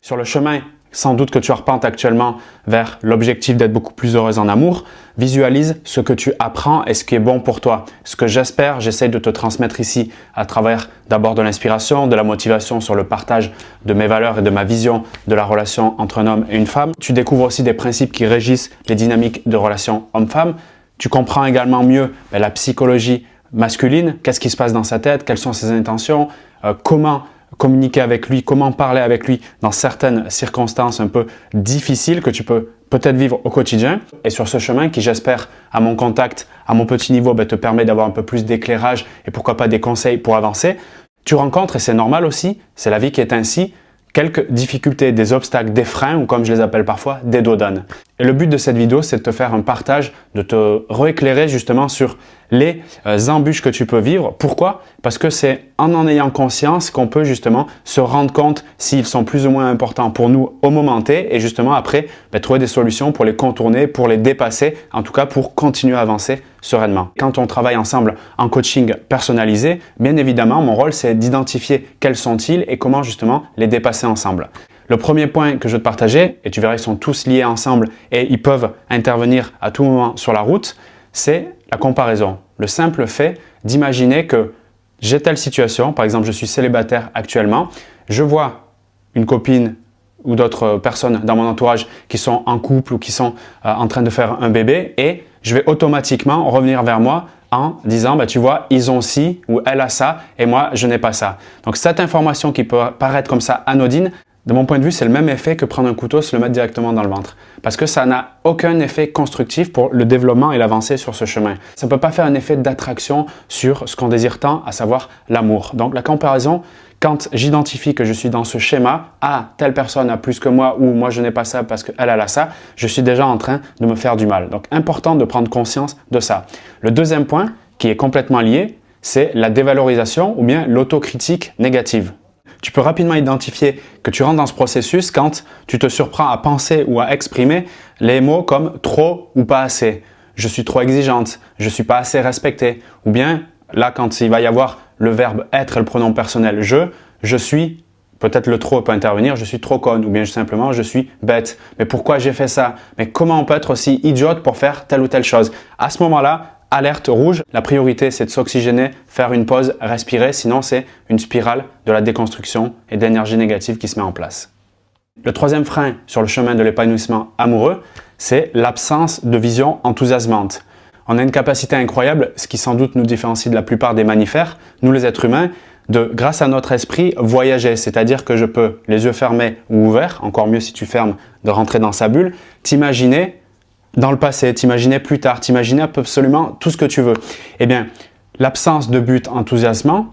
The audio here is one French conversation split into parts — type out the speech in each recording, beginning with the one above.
Sur le chemin, sans doute que tu arpentes actuellement vers l'objectif d'être beaucoup plus heureuse en amour, visualise ce que tu apprends et ce qui est bon pour toi. Ce que j'essaie de te transmettre ici à travers d'abord de l'inspiration, de la motivation sur le partage de mes valeurs et de ma vision de la relation entre un homme et une femme. Tu découvres aussi des principes qui régissent les dynamiques de relation homme-femme. Tu comprends également mieux la psychologie masculine, qu'est-ce qui se passe dans sa tête, quelles sont ses intentions, comment communiquer avec lui, comment parler avec lui dans certaines circonstances un peu difficiles que tu peux peut-être vivre au quotidien. Et sur ce chemin qui, j'espère, à mon contact, à mon petit niveau, te permet d'avoir un peu plus d'éclairage et pourquoi pas des conseils pour avancer, tu rencontres, et c'est normal aussi, c'est la vie qui est ainsi, quelques difficultés, des obstacles, des freins ou comme je les appelle parfois, des dos d'âne. Et le but de cette vidéo, c'est de te faire un partage, de te rééclairer justement sur les embûches que tu peux vivre. Pourquoi? Parce que c'est en ayant conscience qu'on peut justement se rendre compte s'ils sont plus ou moins importants pour nous au moment T et justement après trouver des solutions pour les contourner, pour les dépasser, en tout cas pour continuer à avancer sereinement. Quand on travaille ensemble en coaching personnalisé, bien évidemment, mon rôle c'est d'identifier quels sont-ils et comment justement les dépasser ensemble. Le premier point que je vais te partager, et tu verras ils sont tous liés ensemble et ils peuvent intervenir à tout moment sur la route, c'est la comparaison. Le simple fait d'imaginer que j'ai telle situation, par exemple je suis célibataire actuellement, je vois une copine ou d'autres personnes dans mon entourage qui sont en couple ou qui sont en train de faire un bébé et je vais automatiquement revenir vers moi en disant tu vois, ils ont ci ou elle a ça et moi je n'ai pas ça. Donc cette information qui peut paraître comme ça anodine, de mon point de vue, c'est le même effet que prendre un couteau, se le mettre directement dans le ventre. Parce que ça n'a aucun effet constructif pour le développement et l'avancée sur ce chemin. Ça ne peut pas faire un effet d'attraction sur ce qu'on désire tant, à savoir l'amour. Donc la comparaison, quand j'identifie que je suis dans ce schéma, telle personne a plus que moi ou moi je n'ai pas ça parce qu'elle a ça, je suis déjà en train de me faire du mal. Donc important de prendre conscience de ça. Le deuxième point, qui est complètement lié, c'est la dévalorisation ou bien l'autocritique négative. Tu peux rapidement identifier que tu rentres dans ce processus quand tu te surprends à penser ou à exprimer les mots comme trop ou pas assez. Je suis trop exigeante, je suis pas assez respectée. Ou bien là quand il va y avoir le verbe être et le pronom personnel je suis, peut-être le trop peut intervenir, je suis trop conne ou bien simplement je suis bête. Mais pourquoi j'ai fait ça? Mais comment on peut être aussi idiote pour faire telle ou telle chose? À ce moment-là, alerte rouge, la priorité c'est de s'oxygéner, faire une pause, respirer, sinon c'est une spirale de la déconstruction et d'énergie négative qui se met en place. Le troisième frein sur le chemin de l'épanouissement amoureux, c'est l'absence de vision enthousiasmante. On a une capacité incroyable, ce qui sans doute nous différencie de la plupart des mammifères, nous les êtres humains, de, grâce à notre esprit, voyager. C'est-à-dire que je peux, les yeux fermés ou ouverts, encore mieux si tu fermes, de rentrer dans sa bulle, t'imaginer dans le passé, t'imaginer plus tard, t'imaginer absolument tout ce que tu veux. Eh bien, l'absence de but enthousiasmant,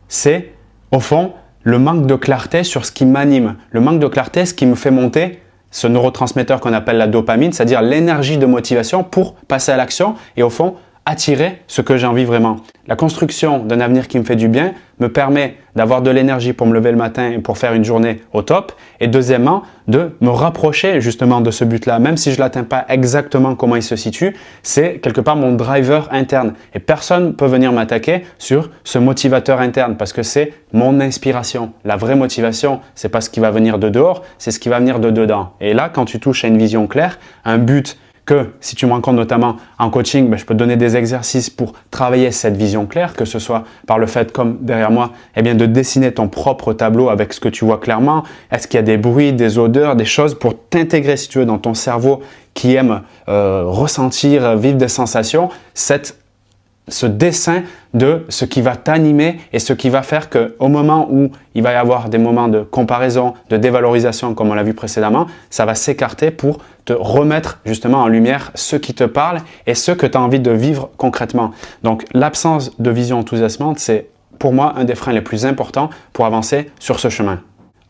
c'est au fond le manque de clarté sur ce qui m'anime. Le manque de clarté, ce qui me fait monter ce neurotransmetteur qu'on appelle la dopamine, c'est-à-dire l'énergie de motivation pour passer à l'action et au fond, attirer ce que j'ai envie vraiment. La construction d'un avenir qui me fait du bien me permet d'avoir de l'énergie pour me lever le matin et pour faire une journée au top. Et deuxièmement, de me rapprocher justement de ce but-là. Même si je ne l'atteins pas exactement comment il se situe, c'est quelque part mon driver interne. Et personne ne peut venir m'attaquer sur ce motivateur interne parce que c'est mon inspiration. La vraie motivation, c'est pas ce qui va venir de dehors, c'est ce qui va venir de dedans. Et là, quand tu touches à une vision claire, un but que si tu me rencontres notamment en coaching, je peux te donner des exercices pour travailler cette vision claire, que ce soit par le fait, comme derrière moi, de dessiner ton propre tableau avec ce que tu vois clairement. Est-ce qu'il y a des bruits, des odeurs, des choses pour t'intégrer, si tu veux, dans ton cerveau qui aime ressentir, vivre des sensations, ce dessin de ce qui va t'animer et ce qui va faire qu'au moment où il va y avoir des moments de comparaison, de dévalorisation, comme on l'a vu précédemment, ça va s'écarter pour te remettre justement en lumière ce qui te parle et ce que tu as envie de vivre concrètement. Donc l'absence de vision enthousiasmante, c'est pour moi un des freins les plus importants pour avancer sur ce chemin.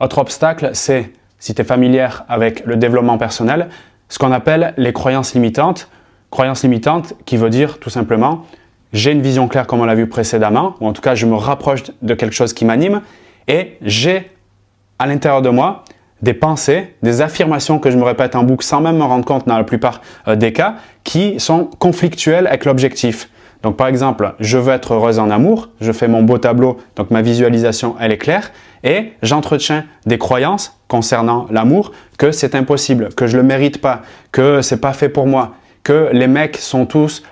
Autre obstacle, c'est, si tu es familière avec le développement personnel, ce qu'on appelle les croyances limitantes. Croyances limitantes qui veut dire tout simplement j'ai une vision claire comme on l'a vu précédemment, ou en tout cas je me rapproche de quelque chose qui m'anime et j'ai à l'intérieur de moi des pensées, des affirmations que je me répète en boucle sans même me rendre compte dans la plupart des cas qui sont conflictuelles avec l'objectif. Donc par exemple, je veux être heureuse en amour, je fais mon beau tableau, donc ma visualisation elle est claire Et j'entretiens des croyances concernant l'amour, que c'est impossible, que je le mérite pas, que c'est pas fait pour moi, que les mecs sont tous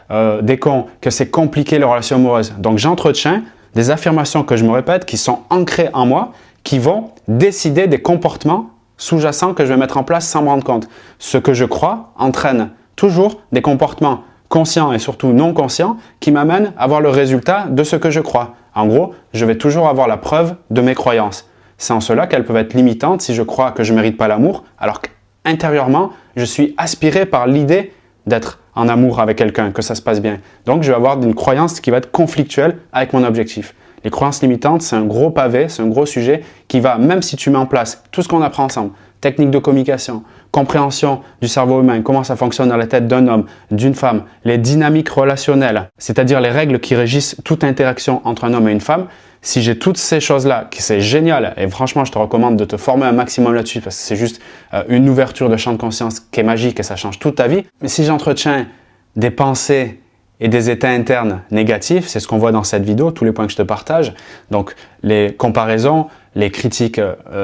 des cons, que c'est compliqué les relations amoureuses. Donc j'entretiens des affirmations que je me répète, qui sont ancrées en moi, qui vont décider des comportements sous-jacents que je vais mettre en place sans me rendre compte. Ce que je crois entraîne toujours des comportements conscients et surtout non conscients qui m'amènent à avoir le résultat de ce que je crois. En gros, je vais toujours avoir la preuve de mes croyances. C'est en cela qu'elles peuvent être limitantes si je crois que je ne mérite pas l'amour, alors qu'intérieurement, je suis aspiré par l'idée d'être en amour avec quelqu'un, que ça se passe bien. Donc, je vais avoir une croyance qui va être conflictuelle avec mon objectif. Les croyances limitantes, c'est un gros pavé, c'est un gros sujet qui va, même si tu mets en place tout ce qu'on apprend ensemble, techniques de communication, compréhension du cerveau humain, comment ça fonctionne dans la tête d'un homme, d'une femme, les dynamiques relationnelles, c'est-à-dire les règles qui régissent toute interaction entre un homme et une femme. Si j'ai toutes ces choses-là, qui c'est génial, et franchement, je te recommande de te former un maximum là-dessus parce que c'est juste une ouverture de champ de conscience qui est magique et ça change toute ta vie. Mais si j'entretiens des pensées et des états internes négatifs, c'est ce qu'on voit dans cette vidéo, tous les points que je te partage. Donc, les comparaisons, les critiques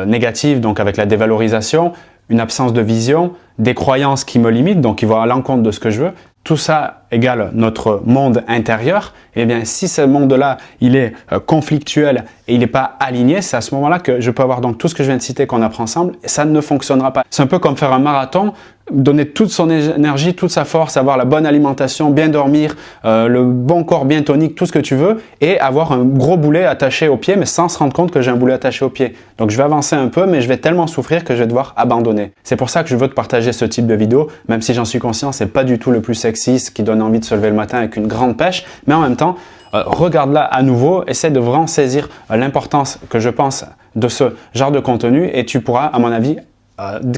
négatives, donc avec la dévalorisation, une absence de vision, des croyances qui me limitent, donc qui vont à l'encontre de ce que je veux. Tout ça égale notre monde intérieur. Et bien, si ce monde-là, il est conflictuel et il n'est pas aligné, c'est à ce moment-là que je peux avoir donc tout ce que je viens de citer qu'on apprend ensemble et ça ne fonctionnera pas. C'est un peu comme faire un marathon, donner toute son énergie, toute sa force, avoir la bonne alimentation, bien dormir, le bon corps bien tonique, tout ce que tu veux et avoir un gros boulet attaché au pied mais sans se rendre compte que j'ai un boulet attaché au pied. Donc, je vais avancer un peu mais je vais tellement souffrir que je vais devoir abandonner. C'est pour ça que je veux te partager ce type de vidéo, même si j'en suis conscient, c'est pas du tout le plus sexy, ce qui donne envie de se lever le matin avec une grande pêche, mais en même temps, regarde-la à nouveau, essaie de vraiment saisir l'importance que je pense de ce genre de contenu et tu pourras, à mon avis,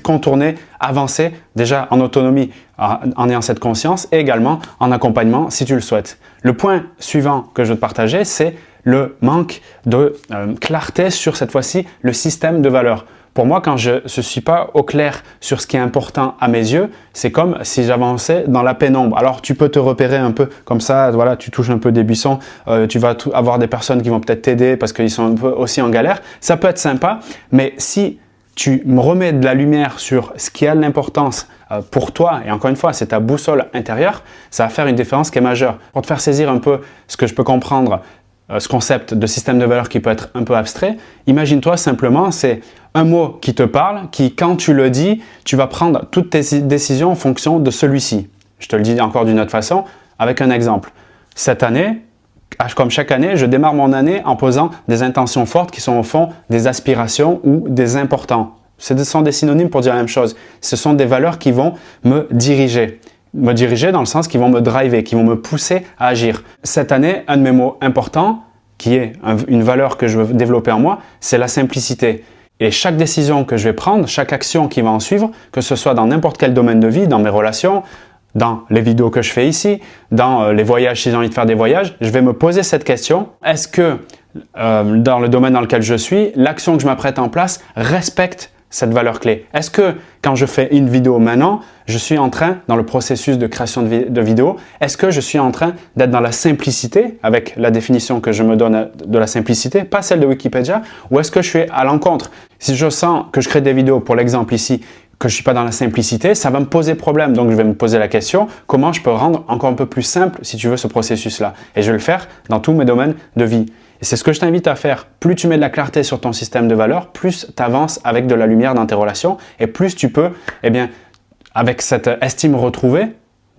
contourner, avancer déjà en autonomie en ayant cette conscience et également en accompagnement si tu le souhaites. Le point suivant que je veux te partager, c'est le manque de clarté sur cette fois-ci le système de valeurs. Pour moi, quand je ne suis pas au clair sur ce qui est important à mes yeux, c'est comme si j'avançais dans la pénombre. Alors, tu peux te repérer un peu comme ça, voilà, tu touches un peu des buissons, tu vas avoir des personnes qui vont peut-être t'aider parce qu'ils sont un peu aussi en galère. Ça peut être sympa, mais si tu me remets de la lumière sur ce qui a de l'importance pour toi, et encore une fois, c'est ta boussole intérieure, ça va faire une différence qui est majeure. Pour te faire saisir un peu ce que je peux comprendre, ce concept de système de valeurs qui peut être un peu abstrait, imagine-toi simplement, c'est un mot qui te parle, qui quand tu le dis, tu vas prendre toutes tes décisions en fonction de celui-ci. Je te le dis encore d'une autre façon, avec un exemple. Cette année, comme chaque année, je démarre mon année en posant des intentions fortes qui sont au fond des aspirations ou des importants. Ce sont des synonymes pour dire la même chose. Ce sont des valeurs qui vont me diriger. Me diriger dans le sens qu'ils vont me driver, qui vont me pousser à agir. Cette année, un de mes mots importants, qui est une valeur que je veux développer en moi, c'est la simplicité. Et chaque décision que je vais prendre, chaque action qui va en suivre, que ce soit dans n'importe quel domaine de vie, dans mes relations, dans les vidéos que je fais ici, dans les voyages, si j'ai envie de faire des voyages, je vais me poser cette question. Est-ce que dans le domaine dans lequel je suis, l'action que je m'apprête en place respecte cette valeur clé? Est-ce que quand je fais une vidéo maintenant, je suis en train, dans le processus de création de vidéo, est-ce que je suis en train d'être dans la simplicité, avec la définition que je me donne de la simplicité, pas celle de Wikipédia, ou est-ce que je suis à l'encontre? Si je sens que je crée des vidéos, pour l'exemple ici, que je ne suis pas dans la simplicité, ça va me poser problème. Donc, je vais me poser la question, comment je peux rendre encore un peu plus simple, si tu veux, ce processus-là? Et je vais le faire dans tous mes domaines de vie. Et c'est ce que je t'invite à faire. Plus tu mets de la clarté sur ton système de valeurs, plus tu avances avec de la lumière dans tes relations et plus tu peux, eh bien, avec cette estime retrouvée,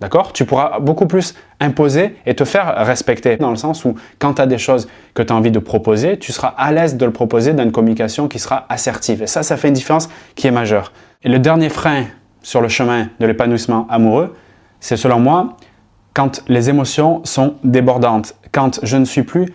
d'accord, tu pourras beaucoup plus imposer et te faire respecter dans le sens où quand tu as des choses que tu as envie de proposer, tu seras à l'aise de le proposer dans une communication qui sera assertive. Et ça fait une différence qui est majeure. Et le dernier frein sur le chemin de l'épanouissement amoureux, c'est selon moi quand les émotions sont débordantes, quand je ne suis plus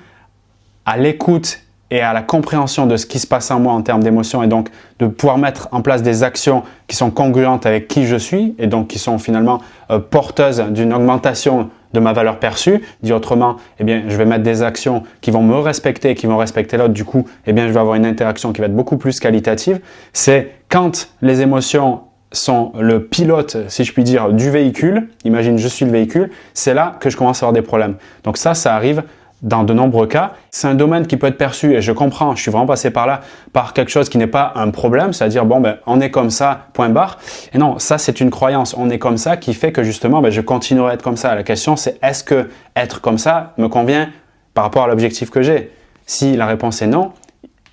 à l'écoute et à la compréhension de ce qui se passe en moi en termes d'émotions et donc de pouvoir mettre en place des actions qui sont congruentes avec qui je suis et donc qui sont finalement porteuses d'une augmentation de ma valeur perçue. Dit autrement, eh bien, je vais mettre des actions qui vont me respecter, qui vont respecter l'autre. Du coup, eh bien, je vais avoir une interaction qui va être beaucoup plus qualitative. C'est quand les émotions sont le pilote, si je puis dire, du véhicule. Imagine, je suis le véhicule. C'est là que je commence à avoir des problèmes. Donc ça arrive dans de nombreux cas, c'est un domaine qui peut être perçu, et je comprends, je suis vraiment passé par là, par quelque chose qui n'est pas un problème, c'est-à-dire, bon, ben, on est comme ça, point barre. Et non, ça, c'est une croyance, on est comme ça, qui fait que justement, ben, je continuerai à être comme ça. La question, c'est est-ce que être comme ça me convient par rapport à l'objectif que j'ai? Si la réponse est non,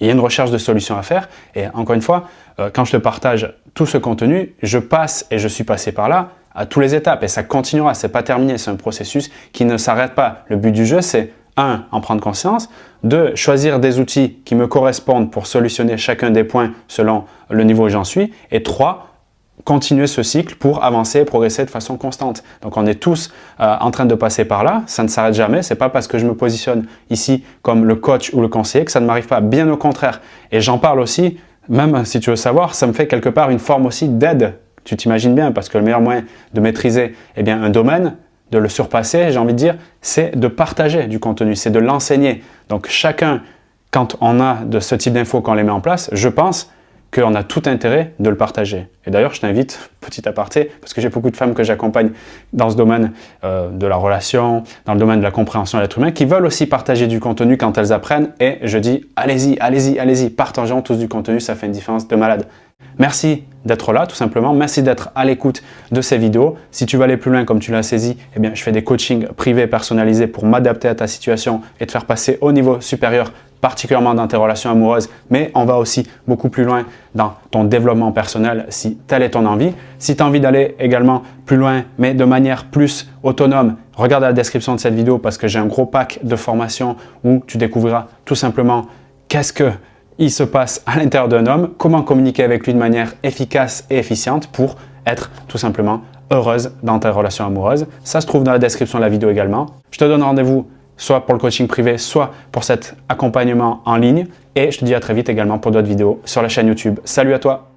il y a une recherche de solutions à faire. Et encore une fois, quand je te partage tout ce contenu, je passe, et je suis passé par là, à toutes les étapes. Et ça continuera, c'est pas terminé, c'est un processus qui ne s'arrête pas. Le but du jeu, c'est 1. En prendre conscience. 2. Choisir des outils qui me correspondent pour solutionner chacun des points selon le niveau où j'en suis. Et 3. Continuer ce cycle pour avancer et progresser de façon constante. Donc on est tous en train de passer par là, ça ne s'arrête jamais, c'est pas parce que je me positionne ici comme le coach ou le conseiller que ça ne m'arrive pas, bien au contraire. Et j'en parle aussi, même si tu veux savoir, ça me fait quelque part une forme aussi d'aide. Tu t'imagines bien, parce que le meilleur moyen de maîtriser un domaine, de le surpasser, j'ai envie de dire, c'est de partager du contenu, c'est de l'enseigner. Donc chacun, quand on a de ce type d'infos, quand on les met en place, je pense qu'on a tout intérêt de le partager. Et d'ailleurs, je t'invite, petit aparté, parce que j'ai beaucoup de femmes que j'accompagne dans ce domaine de la relation, dans le domaine de la compréhension de l'être humain, qui veulent aussi partager du contenu quand elles apprennent. Et je dis, allez-y, allez-y, allez-y, partageons tous du contenu, ça fait une différence de malade. Merci d'être là, tout simplement. Merci d'être à l'écoute de ces vidéos. Si tu veux aller plus loin, comme tu l'as saisi, eh bien, je fais des coachings privés personnalisés pour m'adapter à ta situation et te faire passer au niveau supérieur, particulièrement dans tes relations amoureuses, mais on va aussi beaucoup plus loin dans ton développement personnel si telle est ton envie. Si tu as envie d'aller également plus loin, mais de manière plus autonome, regarde la description de cette vidéo parce que j'ai un gros pack de formation où tu découvriras tout simplement qu'est-ce qu'il se passe à l'intérieur d'un homme, comment communiquer avec lui de manière efficace et efficiente pour être tout simplement heureuse dans ta relation amoureuse. Ça se trouve dans la description de la vidéo également. Je te donne rendez-vous soit pour le coaching privé, soit pour cet accompagnement en ligne. Et je te dis à très vite également pour d'autres vidéos sur la chaîne YouTube. Salut à toi!